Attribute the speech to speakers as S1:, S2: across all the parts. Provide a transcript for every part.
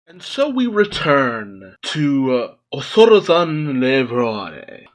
S1: And so we return to Osorezan Le Voile,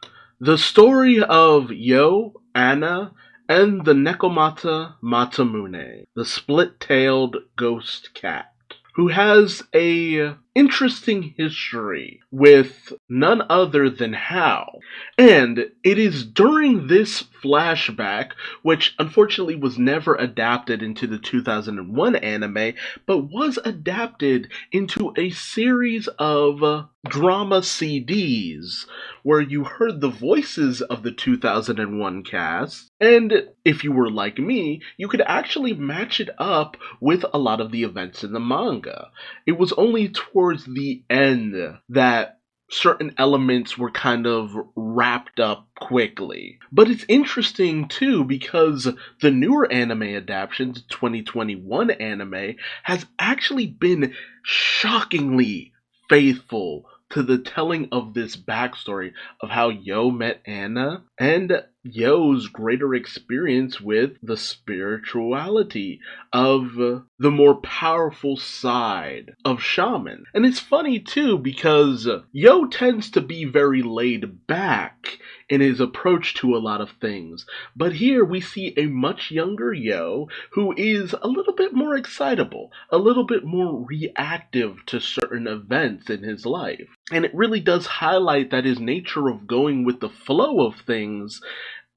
S1: the story of Yo, Anna, and the Nekomata Matamune, the split-tailed ghost cat, who has a interesting history with none other than Hao. And it is during this flashback, which unfortunately was never adapted into the 2001 anime, but was adapted into a series of drama CDs where you heard the voices of the 2001 cast, and if you were like me, you could actually match it up with a lot of the events in the manga. It was only towards the end that certain elements were kind of wrapped up quickly. But it's interesting too because the newer anime adaptation, the 2021 anime, has actually been shockingly faithful to the telling of this backstory of how Yo met Anna and Yo's greater experience with the spirituality of the more powerful side of Shaman. And it's funny too because Yo tends to be very laid back in his approach to a lot of things. But here we see a much younger Yo who is a little bit more excitable, a little bit more reactive to certain events in his life. And it really does highlight that his nature of going with the flow of things,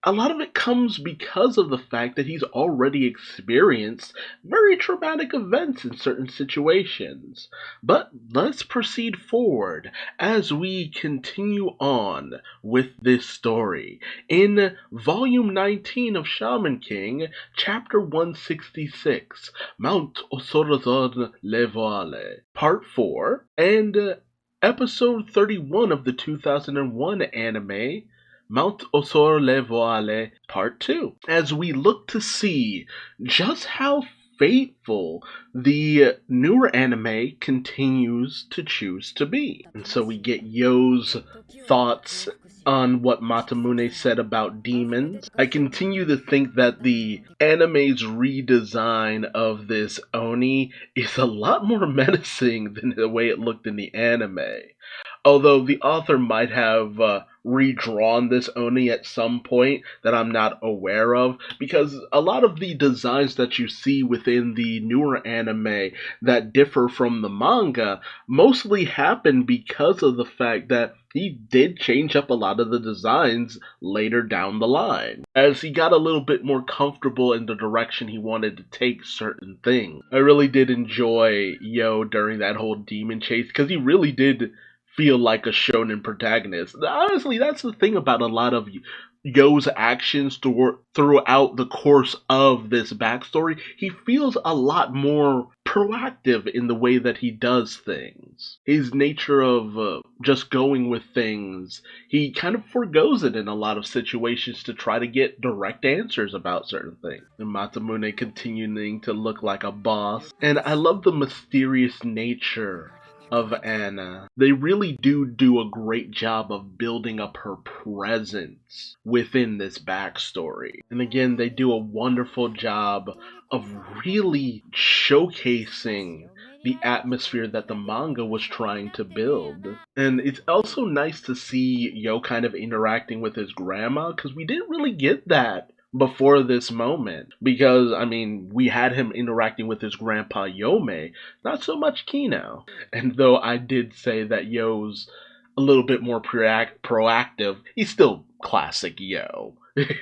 S1: a lot of it comes because of the fact that he's already experienced very traumatic events in certain situations. But let's proceed forward as we continue on with this story. In Volume 19 of Shaman King, Chapter 166, Mount Osorezan Le Voile, Part 4, and Episode 31 of the 2001 anime, Mount Osore Le Voile Part 2, as we look to see just how faithful the newer anime continues to choose to be. And so we get Yo's thoughts on what Matamune said about demons. I continue to think that the anime's redesign of this Oni is a lot more menacing than the way it looked in the anime. Although the author might have redrawn this Oni at some point that I'm not aware of, because a lot of the designs that you see within the newer anime that differ from the manga mostly happen because of the fact that he did change up a lot of the designs later down the line, as he got a little bit more comfortable in the direction he wanted to take certain things. I really did enjoy Yo during that whole demon chase, because he really did feel like a shonen protagonist. Honestly, that's the thing about a lot of Yo's actions throughout the course of this backstory. He feels a lot more proactive in the way that he does things. His nature of just going with things, he kind of forgoes it in a lot of situations to try to get direct answers about certain things. And Matamune continuing to look like a boss. And I love the mysterious nature of Anna. They really do a great job of building up her presence within this backstory. And again, they do a wonderful job of really showcasing the atmosphere that the manga was trying to build. And it's also nice to see Yo kind of interacting with his grandma, because we didn't really get that before this moment, because I mean, we had him interacting with his grandpa Yome, not so much Kino. And though I did say that Yo's a little bit more proactive, he's still classic Yo.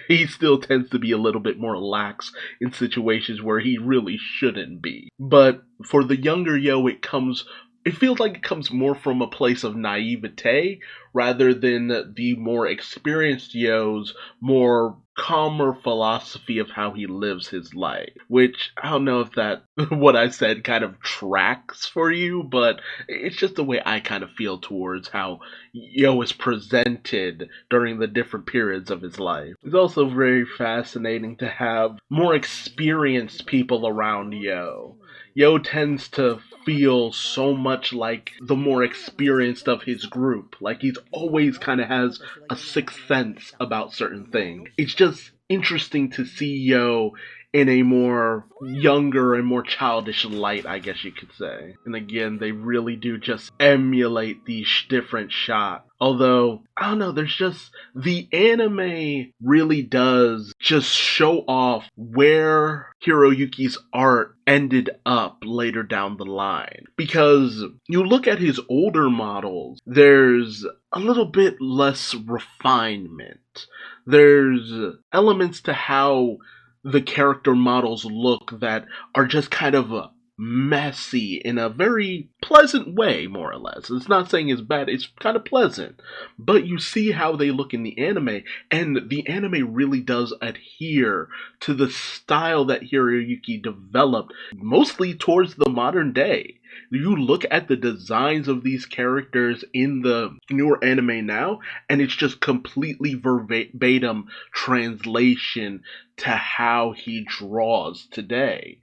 S1: He still tends to be a little bit more lax in situations where he really shouldn't be. But for the younger Yo, it feels like it comes more from a place of naivete rather than the more experienced Yo's more calmer philosophy of how he lives his life. Which, I don't know if that, what I said kind of tracks for you, but it's just the way I kind of feel towards how Yo is presented during the different periods of his life. It's also very fascinating to have more experienced people around Yo. Yo tends to feel so much like the more experienced of his group. Like he's always kind of has a sixth sense about certain things. It's just interesting to see Yo in a more younger and more childish light, I guess you could say. And again, they really do just emulate these different shots. Although, I don't know, there's just, the anime really does just show off where Hiroyuki's art ended up later down the line. Because you look at his older models, there's a little bit less refinement. There's elements to how the character models look that are just kind of messy in a very pleasant way, more or less. It's not saying it's bad, it's kind of pleasant. But you see how they look in the anime, and the anime really does adhere to the style that Hiroyuki developed, mostly towards the modern day. You look at the designs of these characters in the newer anime now, and it's just completely verbatim translation to how he draws today.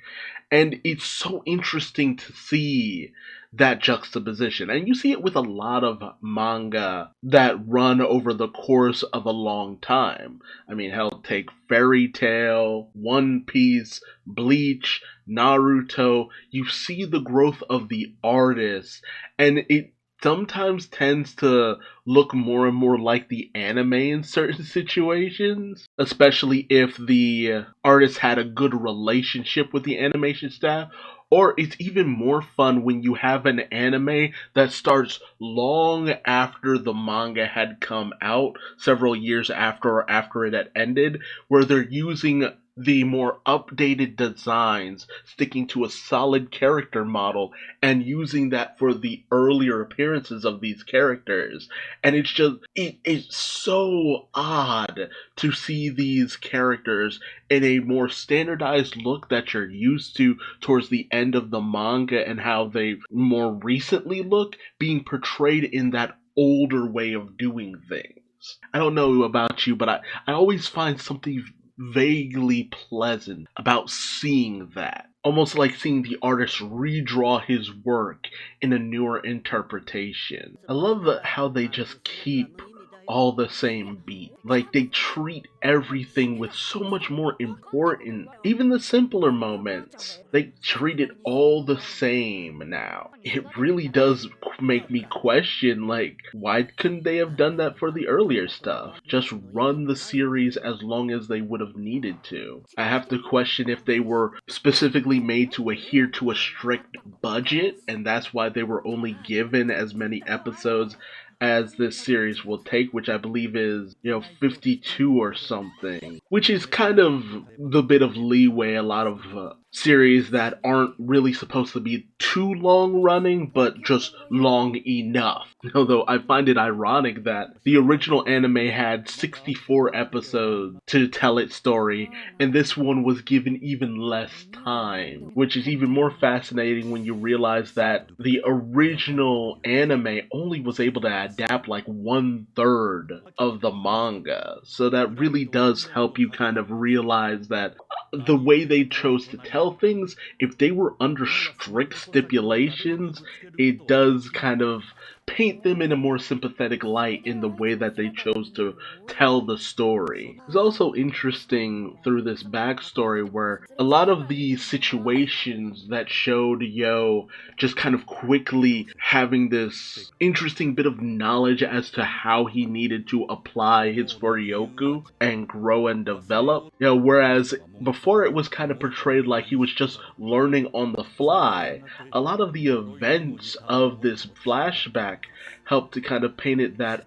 S1: And it's so interesting to see that juxtaposition. And you see it with a lot of manga that run over the course of a long time. I mean, hell, take Fairy Tail, One Piece, Bleach, Naruto. You see the growth of the artist, and it sometimes tends to look more and more like the anime in certain situations, especially if the artist had a good relationship with the animation staff. Or it's even more fun when you have an anime that starts long after the manga had come out, several years after it had ended, where they're using the more updated designs, sticking to a solid character model, and using that for the earlier appearances of these characters. And it's just, it is so odd to see these characters in a more standardized look that you're used to towards the end of the manga, and how they more recently look being portrayed in that older way of doing things. I don't know about you, but I always find something vaguely pleasant about seeing that. Almost like seeing the artist redraw his work in a newer interpretation. I love how they just keep all the same beat. Like, they treat everything with so much more importance. Even the simpler moments, they treat it all the same now. It really does make me question, like, why couldn't they have done that for the earlier stuff? Just run the series as long as they would have needed to. I have to question if they were specifically made to adhere to a strict budget, and that's why they were only given as many episodes as this series will take, which I believe is, 52 or something. Which is kind of the bit of leeway a lot of series that aren't really supposed to be too long running, but just long enough. Although I find it ironic that the original anime had 64 episodes to tell its story, and this one was given even less time, which is even more fascinating when you realize that the original anime only was able to adapt like 1/3 of the manga. So that really does help you kind of realize that the way they chose to tell things, if they were under strict stipulations, it does kind of paint them in a more sympathetic light in the way that they chose to tell the story. It's also interesting through this backstory where a lot of the situations that showed Yo just kind of quickly having this interesting bit of knowledge as to how he needed to apply his Furyoku and grow and develop. Whereas before it was kind of portrayed like he was just learning on the fly, a lot of the events of this flashback helped to kind of paint it that,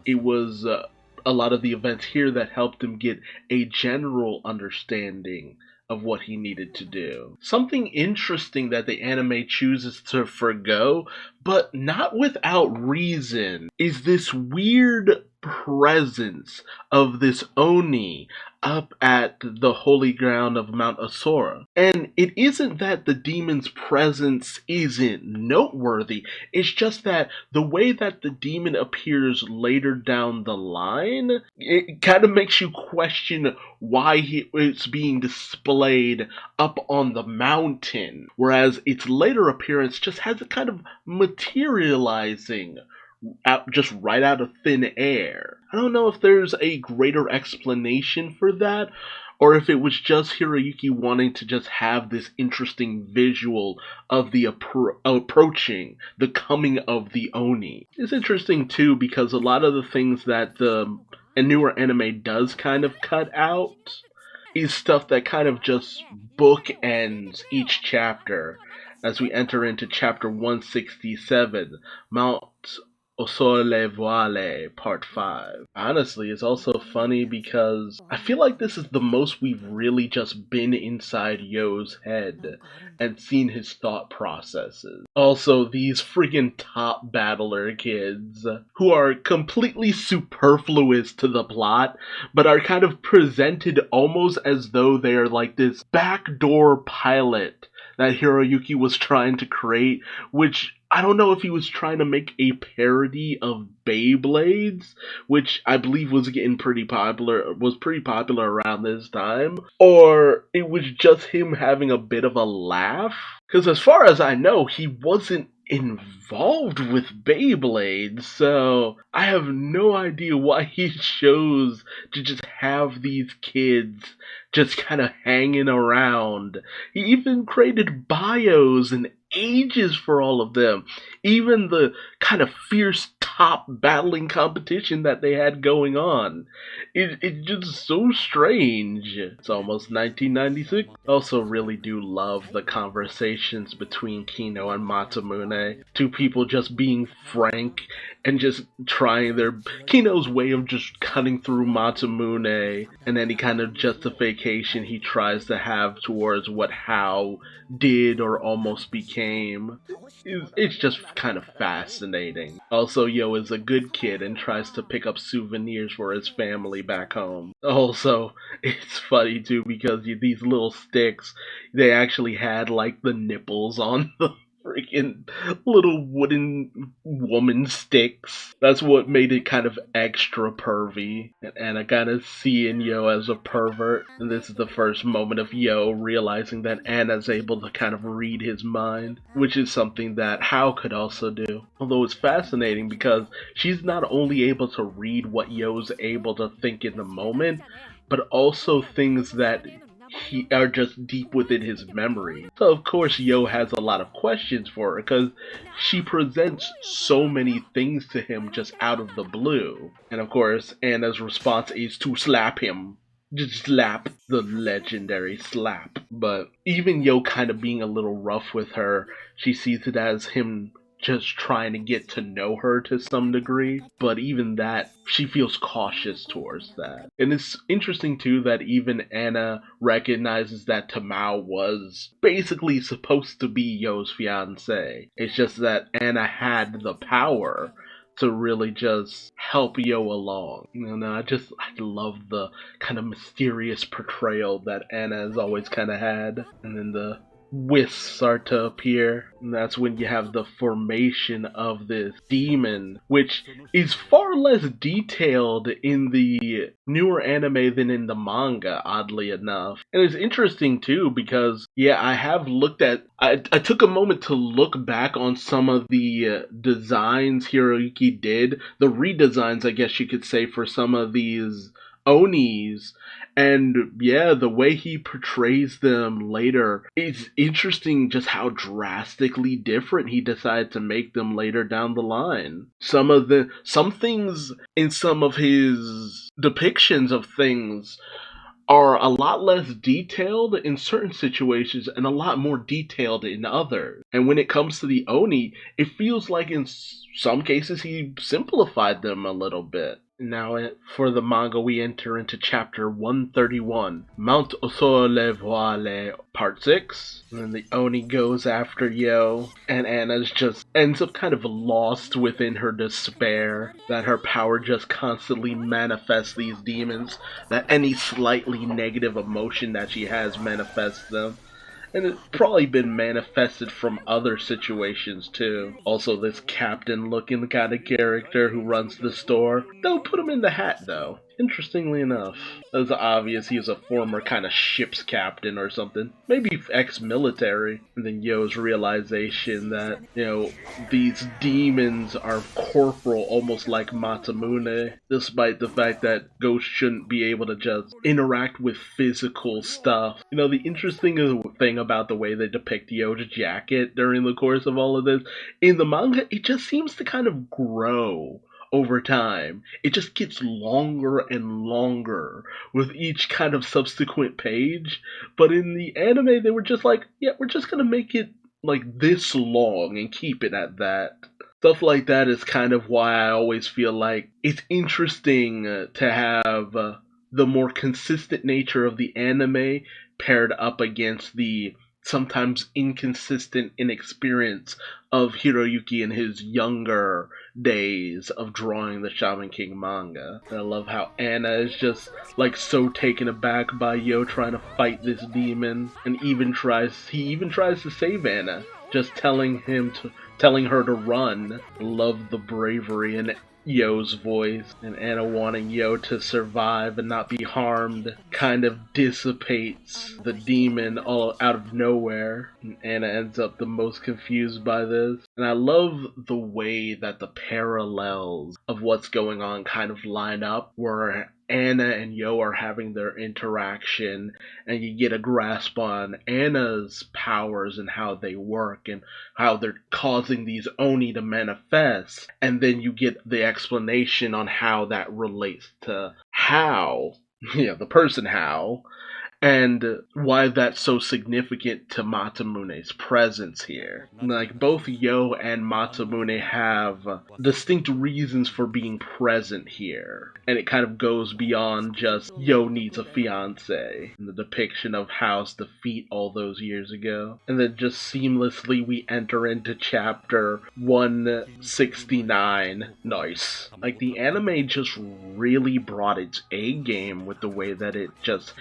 S1: it was a lot of the events here that helped him get a general understanding of what he needed to do. Something interesting that the anime chooses to forgo, but not without reason, is this weird presence of this Oni up at the holy ground of Mount Osore. And it isn't that the demon's presence isn't noteworthy, it's just that the way that the demon appears later down the line, it kind of makes you question why it's being displayed up on the mountain, whereas its later appearance just has a kind of materializing out just right out of thin air. I don't know if there's a greater explanation for that, or if it was just Hiroyuki wanting to just have this interesting visual of the approaching, the coming of the Oni. It's interesting too because a lot of the things that the newer anime does kind of cut out is stuff that kind of just bookends each chapter as we enter into chapter 167, Mount Osore Le Voile Part 5. Honestly, it's also funny because I feel like this is the most we've really just been inside Yo's head and seen his thought processes. Also, these friggin' top battler kids who are completely superfluous to the plot, but are kind of presented almost as though they're like this backdoor pilot that Hiroyuki was trying to create, which I don't know if he was trying to make a parody of Beyblades, which I believe was pretty popular around this time, or it was just him having a bit of a laugh. Because as far as I know, he wasn't involved with Beyblades, so I have no idea why he chose to just have these kids just kind of hanging around. He even created bios and ages for all of them. Even the kind of fierce top battling competition that they had going on. It's just so strange. It's almost 1996. I also really do love the conversations between Kino and Masamune. Two people just being frank and just trying their... Kino's way of just cutting through Masamune and any kind of justification he tries to have towards what Hao did or almost became. It's just kind of fascinating. Also, Yo is a good kid and tries to pick up souvenirs for his family back home. Also, it's funny too because these little sticks, they actually had like the nipples on them. Freaking little wooden woman sticks. That's what made it kind of extra pervy. And I kind of seeing Yo as a pervert. And this is the first moment of Yo realizing that Anna's able to kind of read his mind, which is something that Hao could also do. Although it's fascinating because she's not only able to read what Yo's able to think in the moment, but also things that are just deep within his memory. So of course Yo has a lot of questions for her because she presents so many things to him just out of the blue. And of course Anna's response is to slap him. Just slap. The legendary slap. But even Yo kind of being a little rough with her, she sees it as him just trying to get to know her to some degree, but even that, she feels cautious towards that. And it's interesting too that even Anna recognizes that Tamao was basically supposed to be Yo's fiancé. It's just that Anna had the power to really just help Yo along. I love the kind of mysterious portrayal that Anna has always kind of had. And then the wisps start to appear, and that's when you have the formation of this demon, which is far less detailed in the newer anime than in the manga, oddly enough. And it's interesting too because I have looked at I took a moment to look back on some of the designs Hiroyuki did, the redesigns I guess you could say, for some of these Onis. And the way he portrays them later, it's interesting just how drastically different he decided to make them later down the line. Some things in some of his depictions of things are a lot less detailed in certain situations and a lot more detailed in others. And when it comes to the Oni, it feels like in some cases he simplified them a little bit. Now, for the manga, we enter into chapter 131, Mount Osore Le Voile Part 6. And then the Oni goes after Yo, and Anna's just ends up kind of lost within her despair that her power just constantly manifests these demons, that any slightly negative emotion that she has manifests them. And it's probably been manifested from other situations too. Also, this captain looking kind of character who runs the store. Don't put him in the hat though. Interestingly enough, it's obvious he was a former kind of ship's captain or something, maybe ex-military. And then Yo's realization that, these demons are corporal, almost like Masamune, despite the fact that ghosts shouldn't be able to just interact with physical stuff. The interesting thing about the way they depict Yo's jacket during the course of all of this, in the manga, it just seems to kind of grow over time. It just gets longer and longer with each kind of subsequent page. But in the anime, they were just like, yeah, we're just gonna make it like this long and keep it at that. Stuff like that is kind of why I always feel like it's interesting to have the more consistent nature of the anime paired up against the sometimes inconsistent inexperience of Hiroyuki in his younger days of drawing the Shaman King manga. And I love how Anna is just like so taken aback by Yo trying to fight this demon, and he even tries to save Anna, just telling her to run. Love the bravery in Yo's voice, and Anna wanting Yo to survive and not be harmed kind of dissipates the demon all out of nowhere, and Anna ends up the most confused by this. And I love the way that the parallels of what's going on kind of line up, where Anna and Yo are having their interaction, and you get a grasp on Anna's powers and how they work and how they're causing these Oni to manifest, and then you get the explanation on how that relates to How, the person How, and why that's so significant to Matamune's presence here. Like, both Yo and Masamune have distinct reasons for being present here, and it kind of goes beyond just Yo needs a fiance, and the depiction of Hao's defeat all those years ago. And then just seamlessly we enter into chapter 169. Nice. Like, the anime just really brought its A game with the way that it just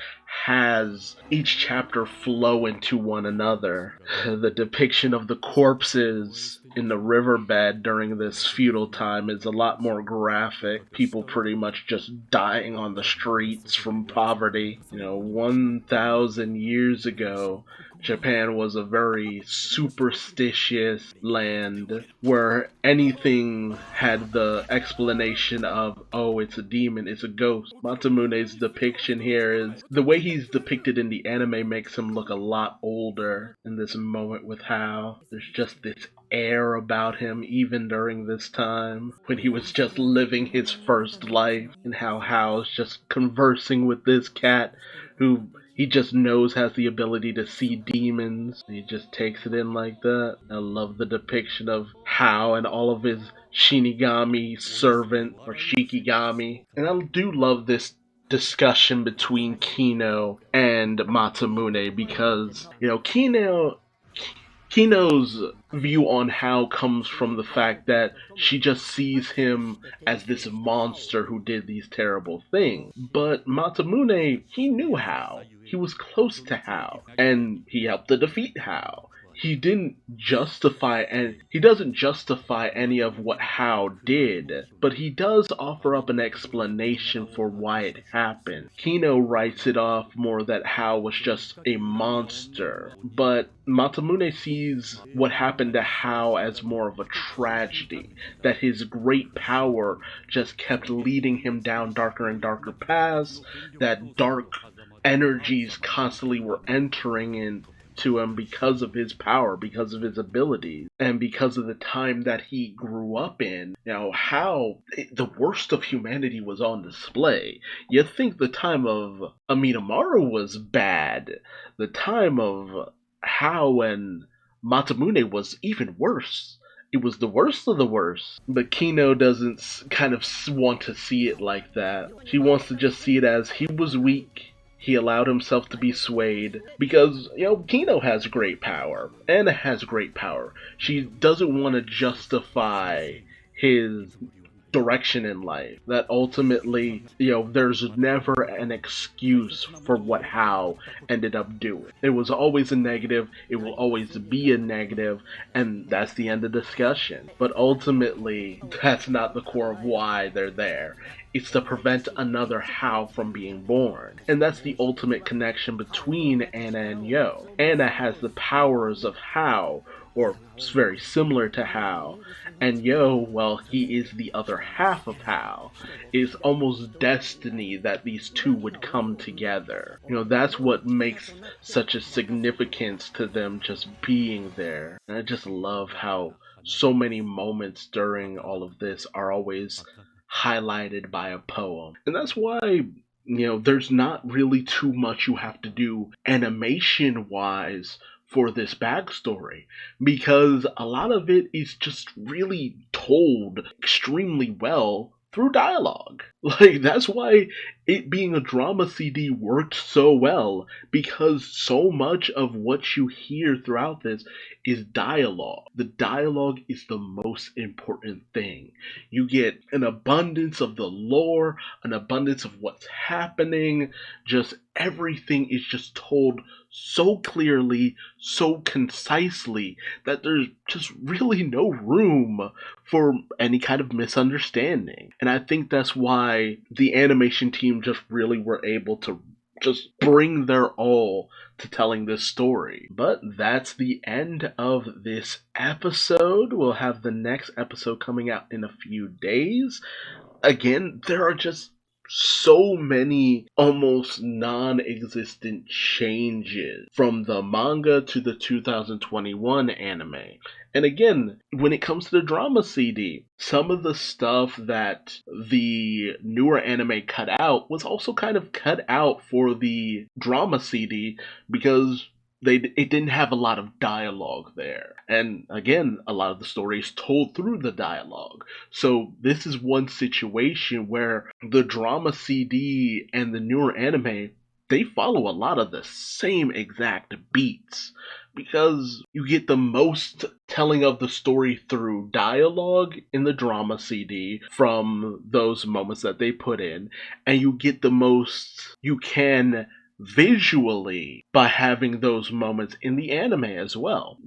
S1: has each chapter flow into one another. The depiction of the corpses in the riverbed during this feudal time is a lot more graphic. People pretty much just dying on the streets from poverty. 1,000 years ago, Japan was a very superstitious land where anything had the explanation of, oh, it's a demon, it's a ghost. Matamune's depiction here is, the way he's depicted in the anime makes him look a lot older in this moment with Hao. There's just this air about him even during this time when he was just living his first life, and how Hao's just conversing with this cat who he just knows has the ability to see demons. He just takes it in like that. I love the depiction of Hao and all of his Shinigami servant, or Shikigami. And I do love this discussion between Kino and Masamune, because, Kino's view on Hao comes from the fact that she just sees him as this monster who did these terrible things. But Masamune, he knew Hao. He was close to Hao, and he helped to defeat Hao. He doesn't justify any of what Hao did, but he does offer up an explanation for why it happened. Kino writes it off more that Hao was just a monster, but Masamune sees what happened to Hao as more of a tragedy, that his great power just kept leading him down darker and darker paths, that dark energies constantly were entering into him because of his power, because of his abilities, and because of the time that he grew up in. How the worst of humanity was on display. You think the time of Amidamaru was bad. The time of Hao and Masamune was even worse. It was the worst of the worst. But Kino doesn't kind of want to see it like that. She wants to just see it as he was weak. He allowed himself to be swayed because, Kino has great power. Anna has great power. She doesn't want to justify his direction in life. That ultimately, there's never an excuse for what Hao ended up doing. It was always a negative, it will always be a negative, and that's the end of discussion. But ultimately, that's not the core of why they're there. It's to prevent another Hao from being born. And that's the ultimate connection between Anna and Yo. Anna has the powers of Hao, or very similar to Hao, and Yo, well, he is the other half of Hao. It's almost destiny that these two would come together. That's what makes such a significance to them just being there. And I just love how so many moments during all of this are always highlighted by a poem. And that's why, there's not really too much you have to do animation-wise for this backstory, because a lot of it is just really told extremely well through dialogue. That's why it being a drama CD worked so well, because so much of what you hear throughout this is dialogue. The dialogue is the most important thing. You get an abundance of the lore, an abundance of what's happening, just everything is just told so clearly, so concisely, that there's just really no room for any kind of misunderstanding. And I think that's why the animation team just really were able to just bring their all to telling this story. But that's the end of this episode. We'll have the next episode coming out in a few days. Again, there are just so many almost non-existent changes from the manga to the 2021 anime. And again, when it comes to the drama CD, some of the stuff that the newer anime cut out was also kind of cut out for the drama CD, because it didn't have a lot of dialogue there. And again, a lot of the story is told through the dialogue. So this is one situation where the drama CD and the newer anime, they follow a lot of the same exact beats, because you get the most telling of the story through dialogue in the drama CD from those moments that they put in, and you get the most you can visually by having those moments in the anime as well.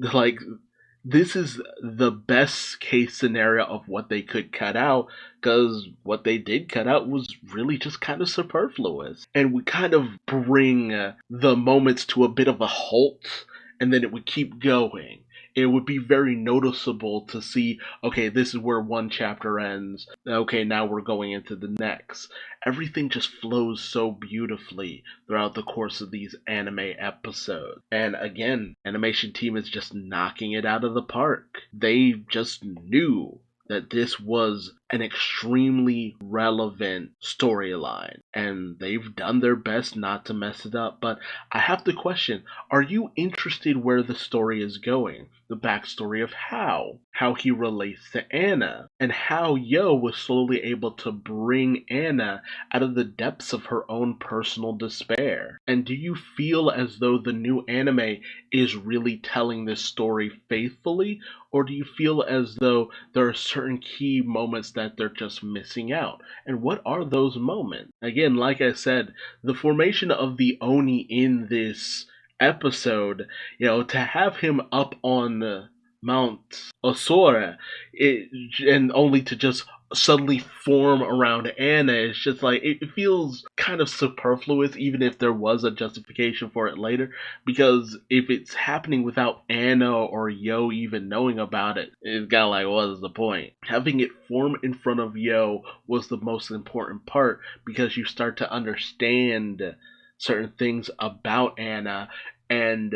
S1: This is the best case scenario of what they could cut out, because what they did cut out was really just kind of superfluous and would kind of bring the moments to a bit of a halt, and then it would keep going. It would be very noticeable to see, okay, this is where one chapter ends. Okay, now we're going into the next. Everything just flows so beautifully throughout the course of these anime episodes. And again, animation team is just knocking it out of the park. They just knew that this was an extremely relevant storyline, and they've done their best not to mess it up. But I have to question, are you interested where the story is going? The backstory of how he relates to Anna, and how Yo was slowly able to bring Anna out of the depths of her own personal despair. And do you feel as though the new anime is really telling this story faithfully, or do you feel as though there are certain key moments that they're just missing out? And what are those moments? Again, like I said, the formation of the Oni in this episode, to have him up on Mount Osore, and only to just suddenly form around Anna, it's just it feels kind of superfluous, even if there was a justification for it later, because if it's happening without Anna or Yo even knowing about it, it's kind of what is the point? Having it form in front of Yo was the most important part, because you start to understand certain things about Anna, and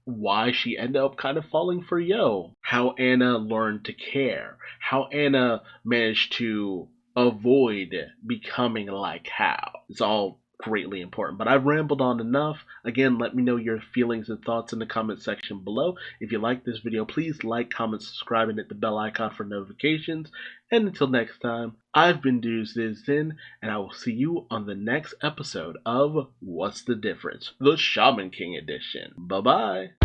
S1: why she ended up kind of falling for Yo. How Anna learned to care. How Anna managed to avoid becoming like Hao. It's all greatly important. But I've rambled on enough. Again, let me know your feelings and thoughts in the comment section below. If you like this video, please like, comment, subscribe, and hit the bell icon for notifications. And until next time, I've been Duuz-Diz-Din, and I will see you on the next episode of What's the Difference? The Shaman King edition. Bye-bye.